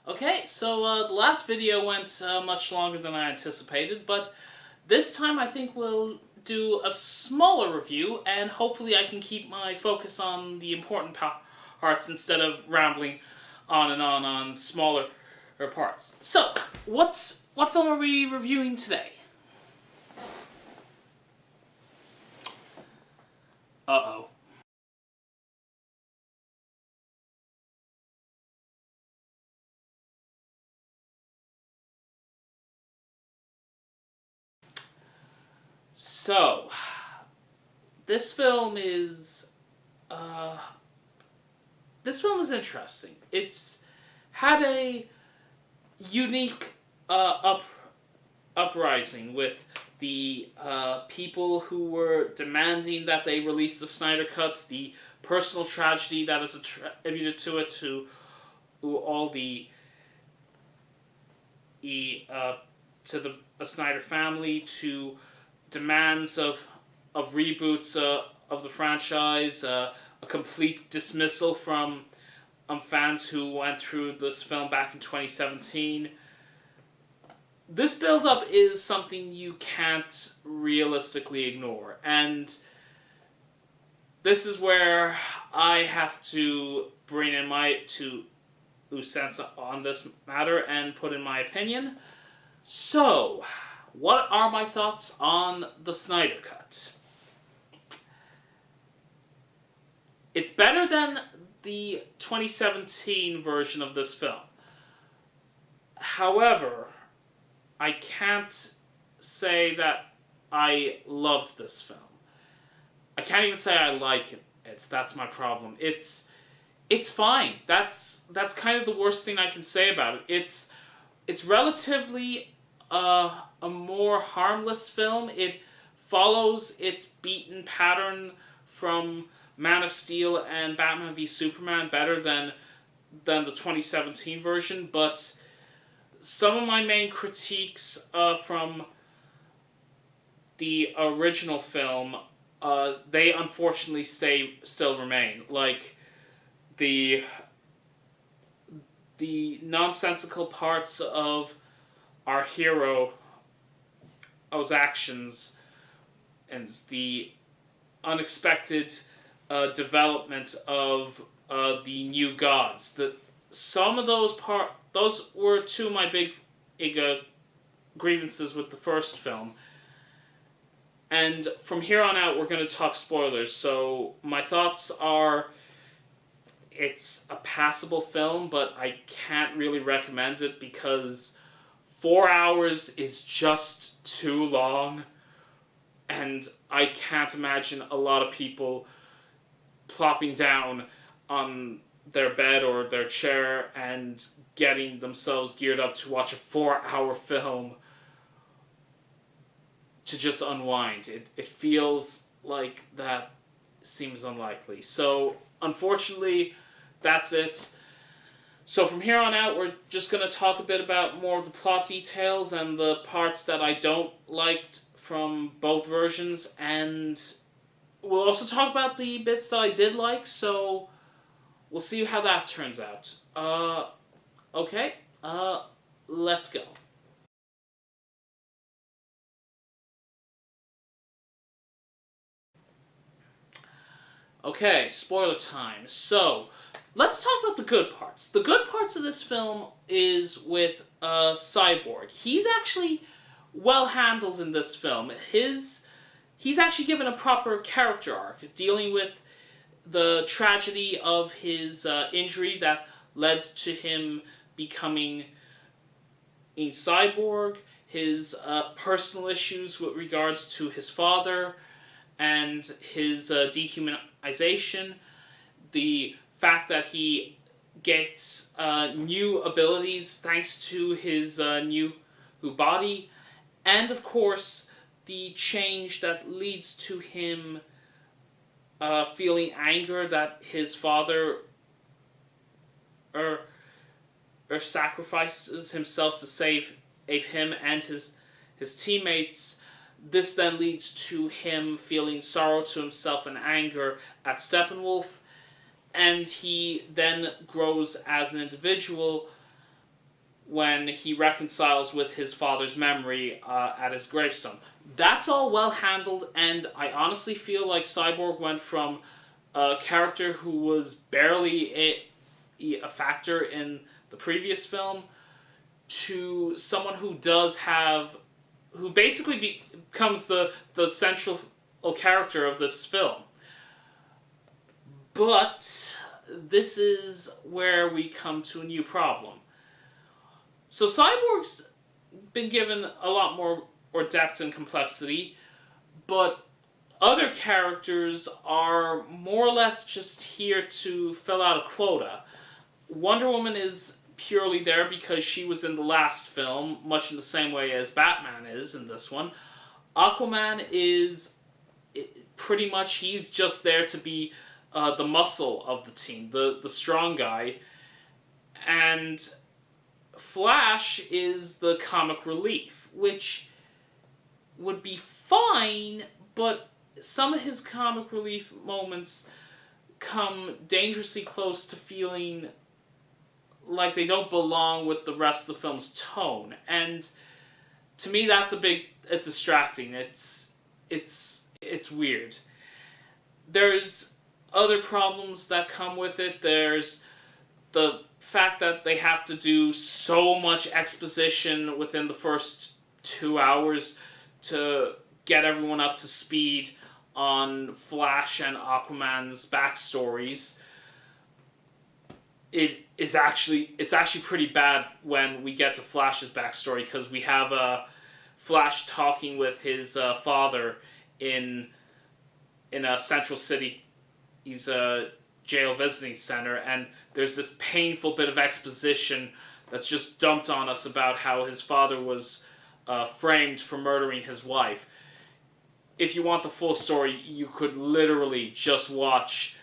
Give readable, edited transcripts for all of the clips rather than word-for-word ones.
Okay, so the last video went much longer than I anticipated, but this time I think we'll do a smaller review, and hopefully I can keep my focus on the important parts instead of rambling on and on smaller parts. So, what film are we reviewing today? Uh-oh. So, this film is interesting. It's had a unique uprising with the people who were demanding that they release the Snyder Cut, the personal tragedy that is attributed to it, to all the to the Snyder family, to demands of reboots of the franchise, a complete dismissal from fans who went through this film back in 2017. This build-up is something you can't realistically ignore, and this is where I have to bring in my two cents on this matter and put in my opinion. So, what are my thoughts on the Snyder Cut? It's better than the 2017 version of this film. However, I can't say that I loved this film. I can't even say I like it. That's my problem. It's fine. That's kind of the worst thing I can say about it. It's relatively a more harmless film. It follows its beaten pattern from Man of Steel and Batman v Superman better than the 2017 version, but some of my main critiques from the original film, they unfortunately still remain. Like the nonsensical parts of our hero's actions and the unexpected development of the new gods. Some of those were two of my big grievances with the first film. And from here on out, we're going to talk spoilers. So my thoughts are, it's a passable film, but I can't really recommend it because 4 hours is just too long, and I can't imagine a lot of people plopping down on their bed or their chair and getting themselves geared up to watch a 4-hour film to just unwind. It feels like that seems unlikely. So, unfortunately, that's it. So from here on out, we're just going to talk a bit about more of the plot details and the parts that I don't liked from both versions, and we'll also talk about the bits that I did like, so we'll see how that turns out. Okay, let's go. Okay, spoiler time. So, let's talk about the good parts. The good parts of this film is with Cyborg. He's actually well handled in this film. He's actually given a proper character arc, dealing with the tragedy of his injury that led to him becoming in Cyborg, his personal issues with regards to his father and his dehumanization, the fact that he gets new abilities thanks to his new body, and of course the change that leads to him feeling anger that his father sacrifices himself to save him and his teammates. This then leads to him feeling sorrow to himself and anger at Steppenwolf, and he then grows as an individual when he reconciles with his father's memory at his gravestone. That's all well handled, and I honestly feel like Cyborg went from a character who was barely a factor in the previous film to someone who who basically becomes the central character of this film. But this is where we come to a new problem. So Cyborg's been given a lot more depth and complexity, but other characters are more or less just here to fill out a quota. Wonder Woman is purely there because she was in the last film, much in the same way as Batman is in this one. Aquaman is pretty much, he's just there to be the muscle of the team, the strong guy. And Flash is the comic relief, which would be fine, but some of his comic relief moments come dangerously close to feeling like they don't belong with the rest of the film's tone. And to me, that's it's distracting. It's weird. There's other problems that come with it. There's the fact that they have to do so much exposition within the first 2 hours to get everyone up to speed on Flash and Aquaman's backstories. It's actually pretty bad when we get to Flash's backstory, because we have Flash talking with his father in a Central City. He's a jail visiting center, and there's this painful bit of exposition that's just dumped on us about how his father was framed for murdering his wife. If you want the full story, you could literally just watch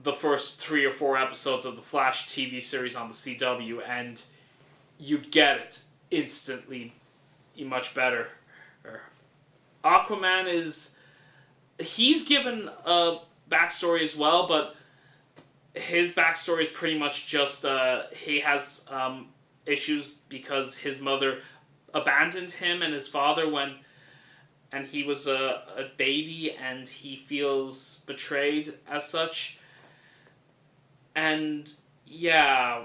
the first 3 or 4 episodes of the Flash TV series on the CW, and you'd get it instantly much better. Aquaman he's given a backstory as well, but his backstory is pretty much just he has issues because his mother abandoned him and his father when he was a baby, and he feels betrayed as such. And yeah,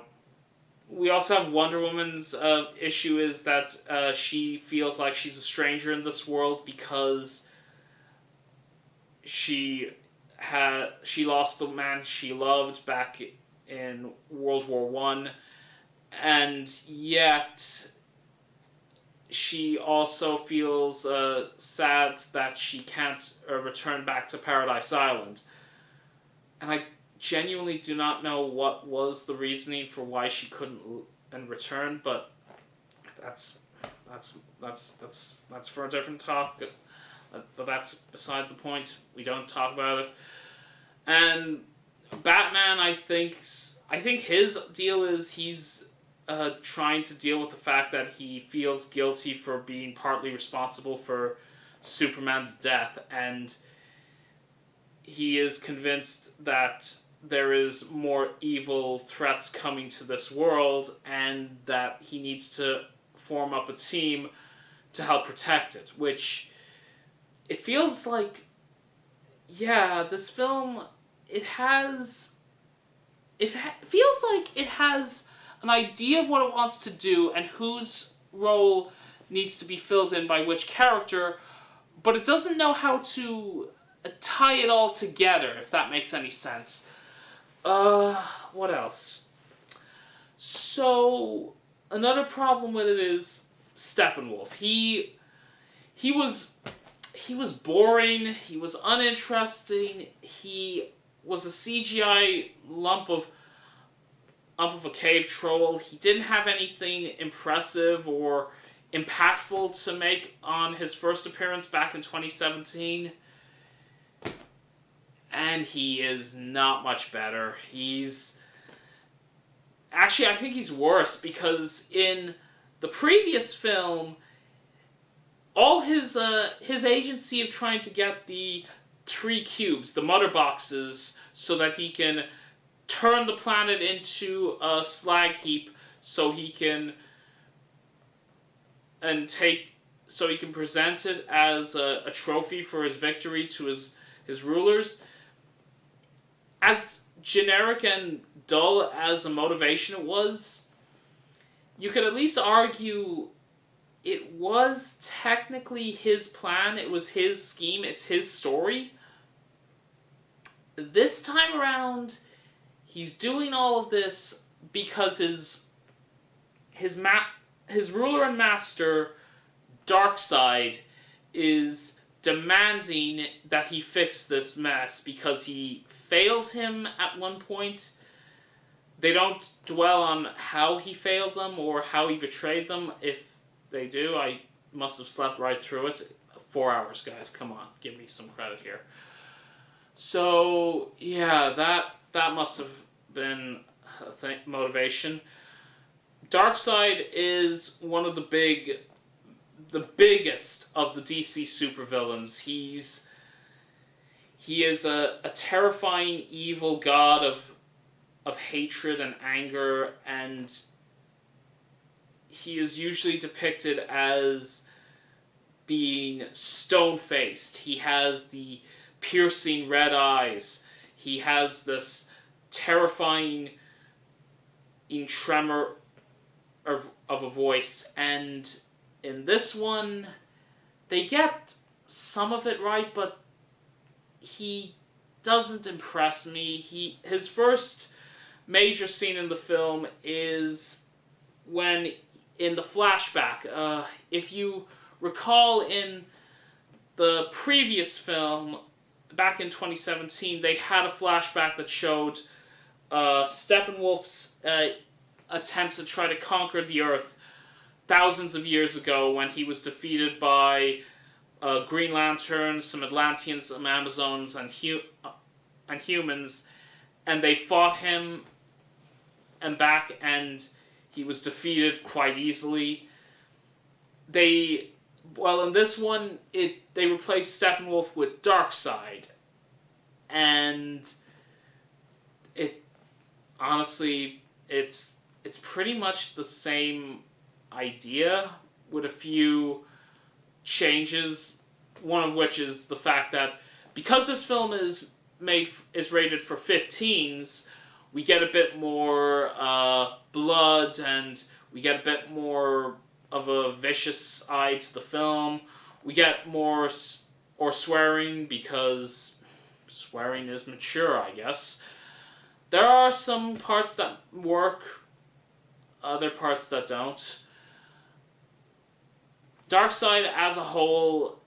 we also have Wonder Woman's issue is that she feels like she's a stranger in this world because she lost the man she loved back in World War I, and yet she also feels sad that she can't return back to Paradise Island. And I genuinely do not know what was the reasoning for why she couldn't return, but that's for a different talk. But that's beside the point. We don't talk about it. And Batman, I think his deal is he's trying to deal with the fact that he feels guilty for being partly responsible for Superman's death, and he is convinced that there is more evil threats coming to this world, and that he needs to form up a team to help protect it, which it feels like, yeah, this film, feels like it has an idea of what it wants to do and whose role needs to be filled in by which character, but it doesn't know how to tie it all together, if that makes any sense. What else? So, another problem with it is Steppenwolf. He was boring, he was uninteresting, he was a CGI lump of a cave troll. He didn't have anything impressive or impactful to make on his first appearance back in 2017. And he is not much better. Actually, I think he's worse, because in the previous film, all his agency of trying to get the 3 cubes, the mother boxes, so that he can turn the planet into a slag heap, so he can and so he can present it as a trophy for his victory to his rulers. As generic and dull as a motivation it was, you could at least argue it was technically his plan, it was his scheme, it's his story. This time around, he's doing all of this because his ruler and master, Darkseid, is demanding that he fix this mess because he failed him at one point. They don't dwell on how he failed them or how he betrayed them. If they do, I must have slept right through it. 4 hours, guys. Come on, give me some credit here. So yeah, that must have been motivation. Darkseid is one of the biggest of the DC supervillains. He is a terrifying evil god of hatred and anger, and he is usually depicted as being stone-faced. He has the piercing red eyes. He has this terrifying tremor of a voice, and in this one, they get some of it right, but he doesn't impress me. His first major scene in the film is when, in the flashback, if you recall in the previous film, back in 2017, they had a flashback that showed Steppenwolf's attempt to try to conquer the Earth thousands of years ago when he was defeated by Green Lantern, some Atlanteans, some Amazons, and humans, and they fought him and back, and he was defeated quite easily. In this one, they replaced Steppenwolf with Darkseid, and honestly, it's pretty much the same idea with a few changes. One of which is the fact that because this film is rated for 15s, we get a bit more blood, and we get a bit more of a vicious side to the film. We get more swearing because swearing is mature, I guess. There are some parts that work, other parts that don't. Darkseid as a whole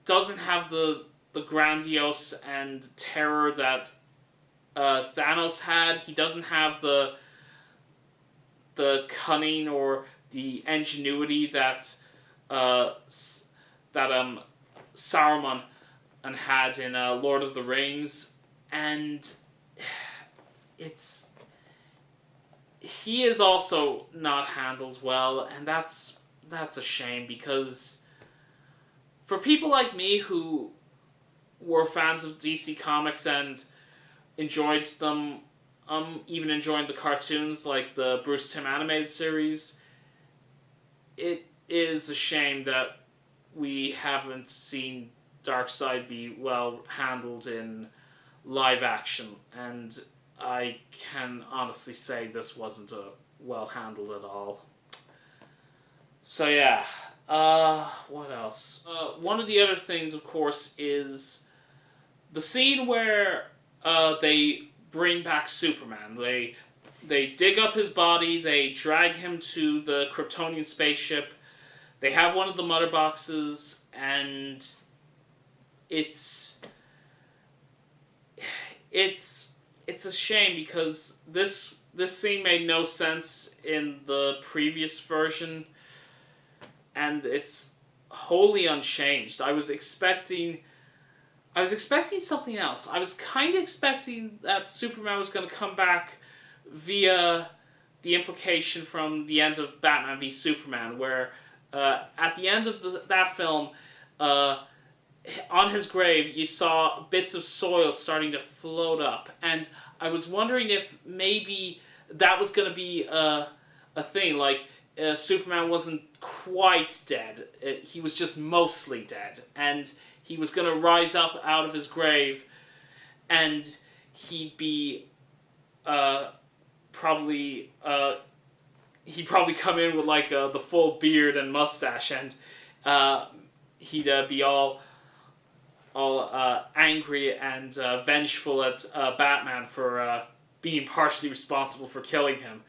doesn't have the grandiose and terror that Thanos had. He doesn't have the cunning or the ingenuity that Saruman had in Lord of the Rings, and he is also not handled well, and that's a shame, because for people like me who were fans of DC Comics and enjoyed them, even enjoying the cartoons like the Bruce Timm animated series, it is a shame that we haven't seen Darkseid be well handled in live action, and I can honestly say this wasn't well handled at all. So yeah, what else? One of the other things, of course, is the scene where they bring back Superman. They dig up his body, they drag him to the Kryptonian spaceship, they have one of the mother boxes, and it's a shame because this scene made no sense in the previous version, and it's wholly unchanged. I was expecting something else. I was kind of expecting that Superman was going to come back via the implication from the end of Batman v Superman, where at the end of that film, on his grave, you saw bits of soil starting to float up, and I was wondering if maybe that was going to be a thing, like Superman wasn't quite dead. He was just mostly dead. And he was going to rise up out of his grave, and he'd be he'd probably come in with like the full beard and mustache, and he'd be all angry and vengeful at Batman for being partially responsible for killing him.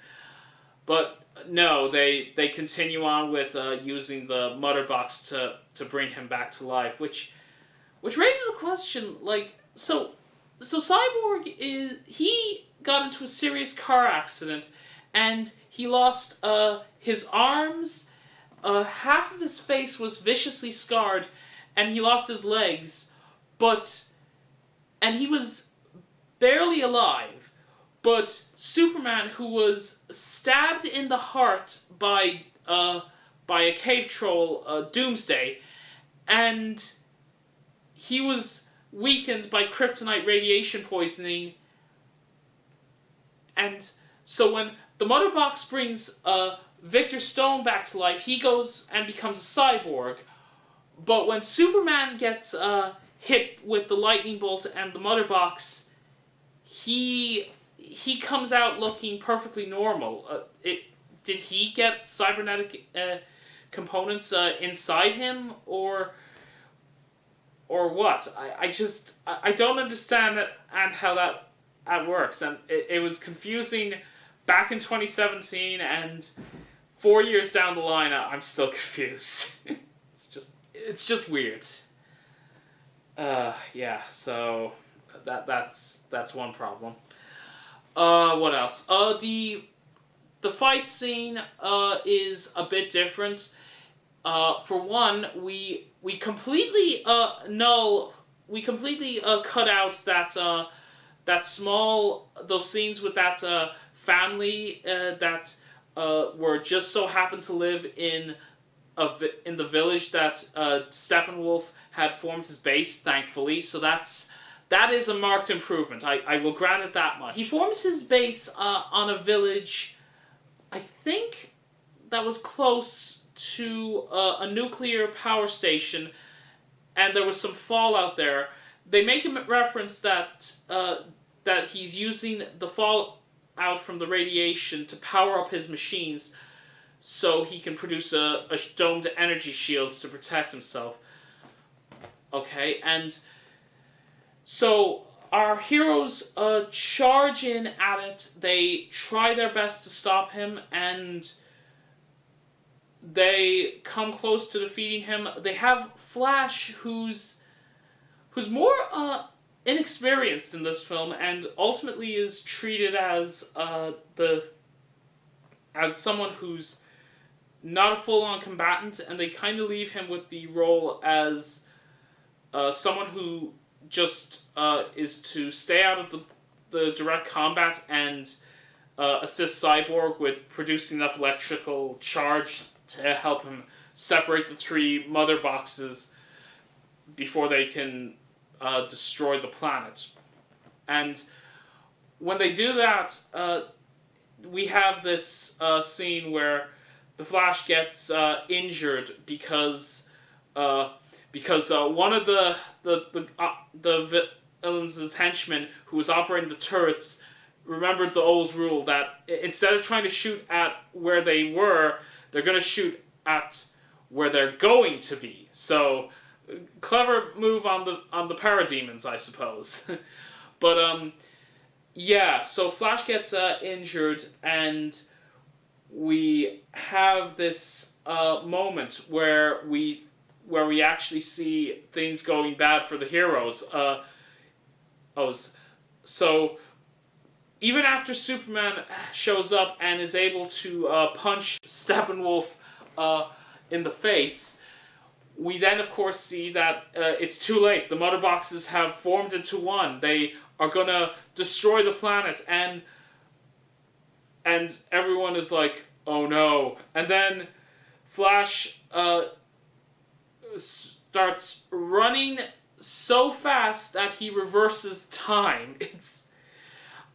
But no, they continue on with using the Mother Box to bring him back to life, which raises a question, like, so Cyborg he got into a serious car accident, and he lost his arms, half of his face was viciously scarred, and he lost his legs, and he was barely alive. But Superman, who was stabbed in the heart by a cave troll, Doomsday, and he was weakened by kryptonite radiation poisoning. And so when the Mother Box brings Victor Stone back to life, he goes and becomes a cyborg. But when Superman gets hit with the lightning bolt and the Mother Box, he comes out looking perfectly normal. Did he get cybernetic components inside him, or what? I don't understand it and how that works, and it was confusing back in 2017, and 4 years down the line, I'm still confused. It's just weird. Yeah. So that's one problem. What else? The fight scene is a bit different. For one, we completely cut out those scenes with that family that were just so happened to live in the village that Steppenwolf had formed his base, thankfully. So that is a marked improvement. I will grant it that much. He forms his base on a village, I think, that was close to a nuclear power station, and there was some fallout there. They make a reference that he's using the fallout from the radiation to power up his machines so he can produce a domed energy shield to protect himself. Okay, and so our heroes charge in at it. They try their best to stop him, and they come close to defeating him. They have Flash, who's more inexperienced in this film, and ultimately is treated as someone who's not a full-on combatant, and they kind of leave him with the role as someone who just is to stay out of the direct combat and assist Cyborg with producing enough electrical charge to help him separate the three Mother Boxes before they can destroy the planet. And when they do that, we have this scene where the Flash gets injured because one of the villains' henchmen who was operating the turrets remembered the old rule that instead of trying to shoot at where they were, they're going to shoot at where they're going to be. So, clever move on the parademons, I suppose. But yeah. So Flash gets injured, and we have this moment where we actually see things going bad for the heroes. So even after Superman shows up and is able to punch Steppenwolf in the face, we then of course see that it's too late. The Mother Boxes have formed into one. They are gonna destroy the planet, and everyone is like, oh no. And then Flash starts running so fast that he reverses time.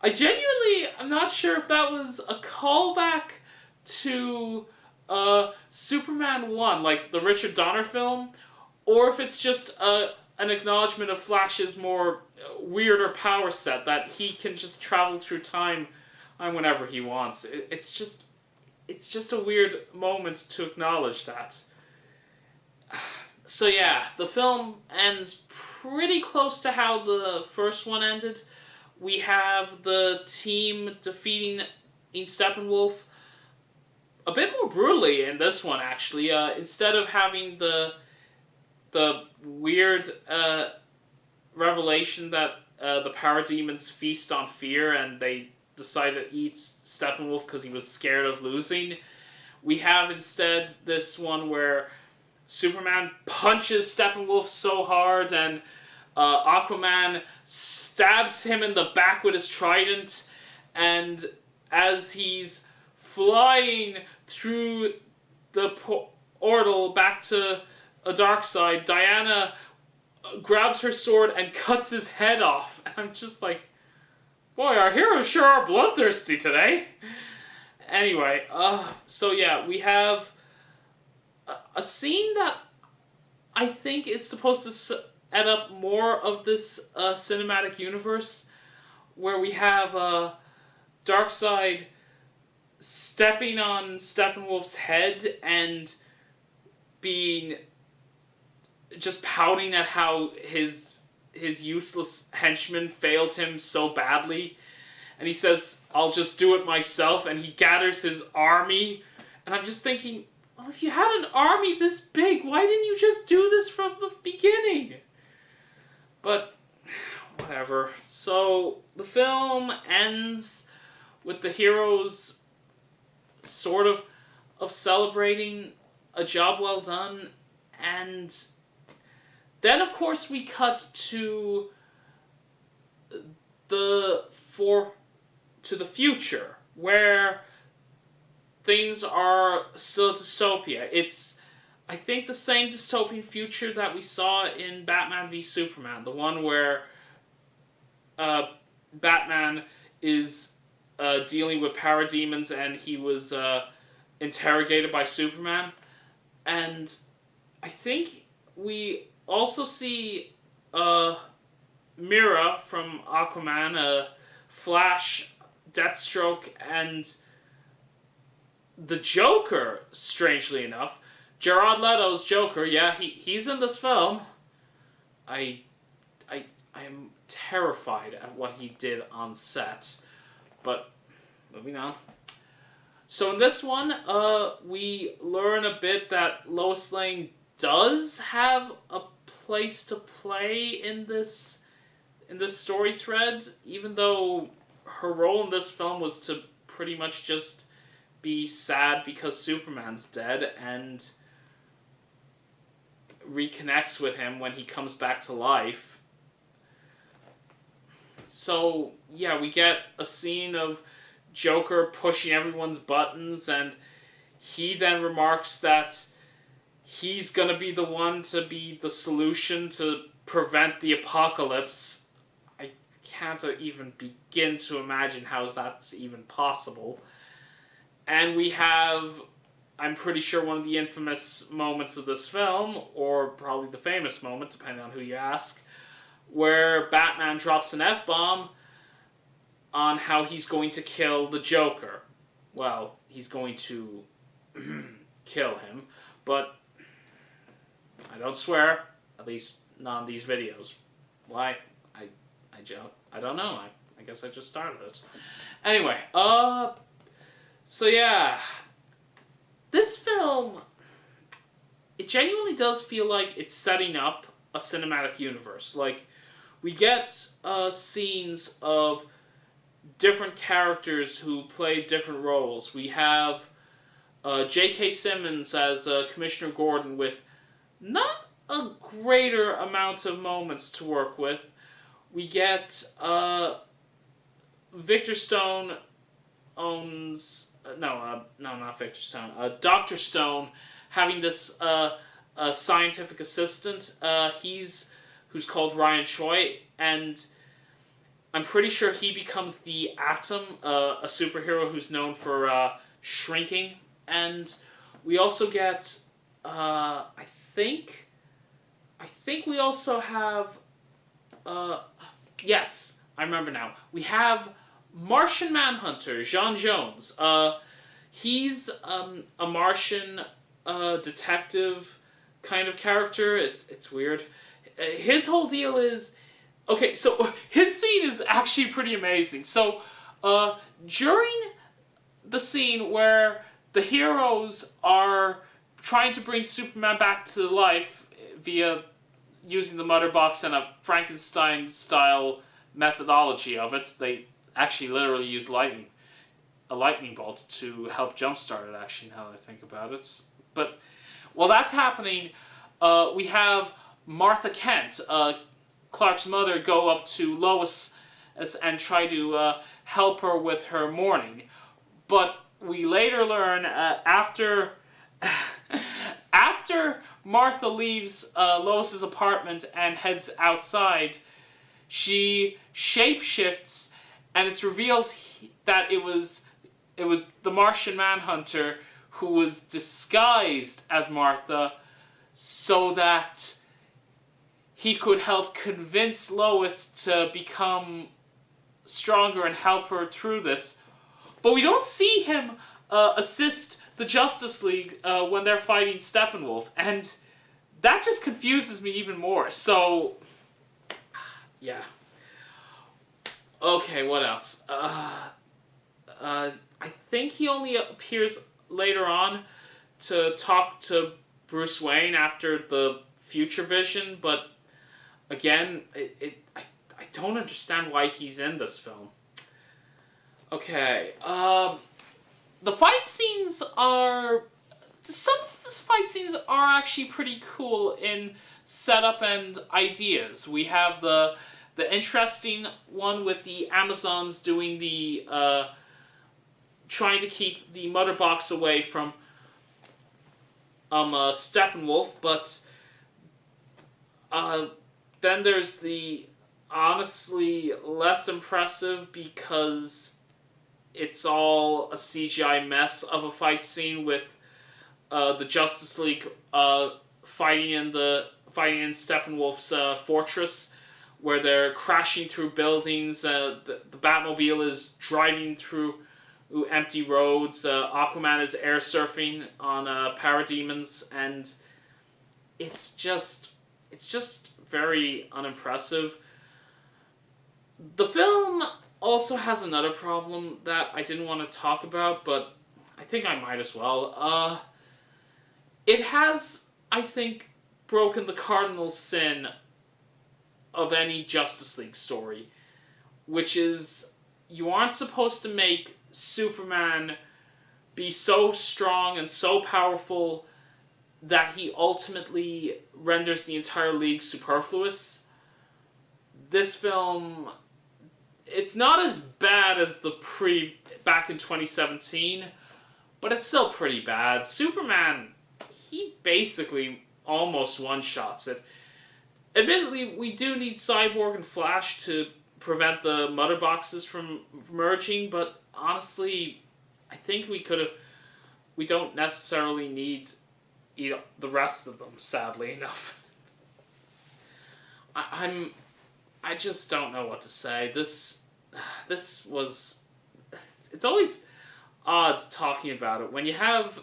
I'm not sure if that was a callback to Superman 1, like the Richard Donner film, or if it's just an acknowledgement of Flash's more weirder power set, that he can just travel through time whenever he wants. It's just a weird moment to acknowledge that. So yeah, the film ends pretty close to how the first one ended. We have the team defeating Steppenwolf a bit more brutally in this one, actually. Instead of having the weird revelation that the parademons feast on fear and they decide to eat Steppenwolf because he was scared of losing, we have instead this one where Superman punches Steppenwolf so hard and Aquaman stabs him in the back with his trident, and as he's flying through the portal back to a dark side, Diana grabs her sword and cuts his head off. And I'm just like, boy, our heroes sure are bloodthirsty today. Anyway, so yeah, we have a scene that I think is supposed to set up more of this cinematic universe, where we have Darkseid stepping on Steppenwolf's head and being just pouting at how his useless henchman failed him so badly, and he says, "I'll just do it myself," and he gathers his army, and I'm just thinking, well, if you had an army this big, why didn't you just do this from the beginning? But whatever. So the film ends with the heroes sort of celebrating a job well done, and then of course we cut to the future, where things are still dystopia. It's, I think, the same dystopian future that we saw in Batman v Superman, the one where Batman is dealing with parademons and he was interrogated by Superman. And I think we also see Mira from Aquaman, Flash, Deathstroke, and the Joker, strangely enough. Jared Leto's Joker, yeah, he's in this film. I am terrified at what he did on set. But, moving on. So in this one, we learn a bit that Lois Lane does have a place to play in this story thread, even though her role in this film was to pretty much just be sad because Superman's dead and reconnects with him when he comes back to life. So, yeah, we get a scene of Joker pushing everyone's buttons, and he then remarks that he's gonna be the one to be the solution to prevent the apocalypse. I can't even begin to imagine how that's even possible. And we have, I'm pretty sure, one of the infamous moments of this film, or probably the famous moment, depending on who you ask, where Batman drops an F-bomb on how he's going to kill the Joker. Well, he's going to kill him, but I don't swear, at least not in these videos. Why? I don't know. I guess I just started it. Anyway, so yeah, this film, it genuinely does feel like it's setting up a cinematic universe. Like, we get scenes of different characters who play different roles. We have J.K. Simmons as Commissioner Gordon with not a greater amount of moments to work with. We get Victor Stone owns... No, not Victor Stone. Dr. Stone having this scientific assistant. Who's called Ryan Choi, and I'm pretty sure he becomes the Atom, a superhero who's known for shrinking. And We also get, I think we also have, yes, I remember now. We have Martian Manhunter, Jean Jones. He's a Martian detective kind of character. It's weird. His whole deal is, okay, so his scene is actually pretty amazing. So during the scene where the heroes are trying to bring Superman back to life via using the mother box and a Frankenstein-style methodology of it, they actually literally use a lightning bolt to help jumpstart it, actually, now that I think about it. But while that's happening, we have Martha Kent, Clark's mother, go up to Lois and try to help her with her mourning. But we later learn, after Martha leaves Lois's apartment and heads outside, she shapeshifts, and it's revealed that it was the Martian Manhunter who was disguised as Martha so that he could help convince Lois to become stronger and help her through this. But we don't see him assist the Justice League when they're fighting Steppenwolf, and that just confuses me even more. So, yeah. Okay, what else? I think he only appears later on to talk to Bruce Wayne after the future vision, but again, I don't understand why he's in this film. Okay, the fight scenes are... Some of the fight scenes are actually pretty cool in setup and ideas. We have the interesting one with the Amazons doing the... trying to keep the mother box away from Steppenwolf, but then there's the honestly less impressive, because it's all a CGI mess of a fight scene with the Justice League fighting in Steppenwolf's fortress, where they're crashing through buildings. The Batmobile is driving through empty roads. Aquaman is air surfing on parademons, and it's just very unimpressive. The film also has another problem that I didn't want to talk about, but I think I might as well. It has, I think, broken the cardinal sin of any Justice League story, which is you aren't supposed to make Superman be so strong and so powerful that he ultimately renders the entire league superfluous. This film, it's not as bad as the back in 2017, but it's still pretty bad. Superman, he basically almost one-shots it. Admittedly, we do need Cyborg and Flash to prevent the mother boxes from merging, but honestly, I think we don't necessarily need the rest of them, sadly enough. I just don't know what to say. This was... It's always odd talking about it when you have...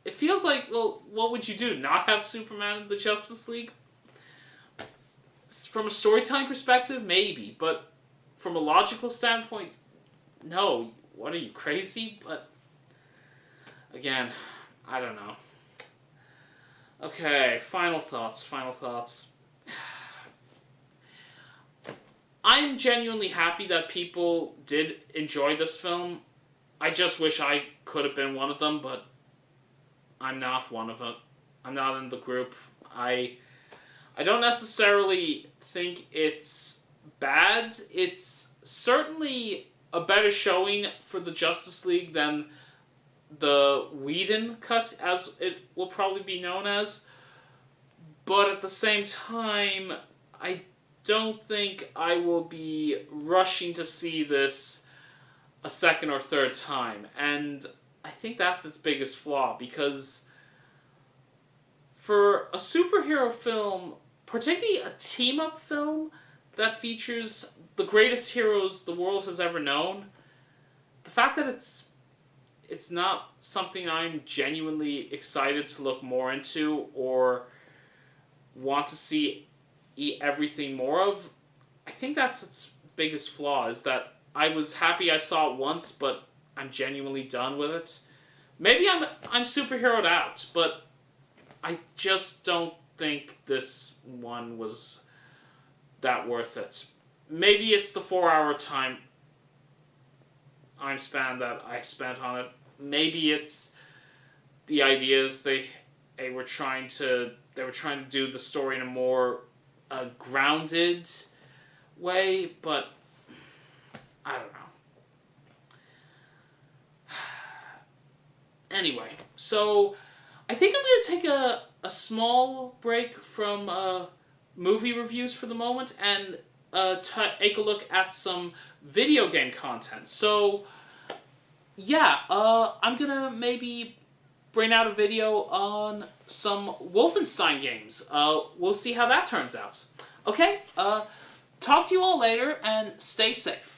It feels like, well, what would you do? Not have Superman in the Justice League? From a storytelling perspective, maybe, but from a logical standpoint, no. What are you, crazy? But again, I don't know. Okay, final thoughts. I'm genuinely happy that people did enjoy this film. I just wish I could have been one of them, but I'm not one of them. I'm not in the group. I don't necessarily think it's bad. It's certainly a better showing for the Justice League than the Whedon cut, as it will probably be known as. But at the same time, I don't think I will be rushing to see this a second or third time. And I think that's its biggest flaw, because for a superhero film, particularly a team-up film that features the greatest heroes the world has ever known, the fact that it's not something I'm genuinely excited to look more into or want to see everything more of, I think that's its biggest flaw, is that I was happy I saw it once, but I'm genuinely done with it. Maybe I'm superheroed out, but I just don't think this one was that worth it. Maybe it's the 4-hour time span that I spent on it. Maybe it's the ideas they were trying to do the story in a more grounded way, but I don't know. Anyway, so I think I'm going to take a small break from movie reviews for the moment and take a look at some video game content. So, yeah, I'm going to maybe bring out a video on some Wolfenstein games. We'll see how that turns out. Okay, talk to you all later, and stay safe.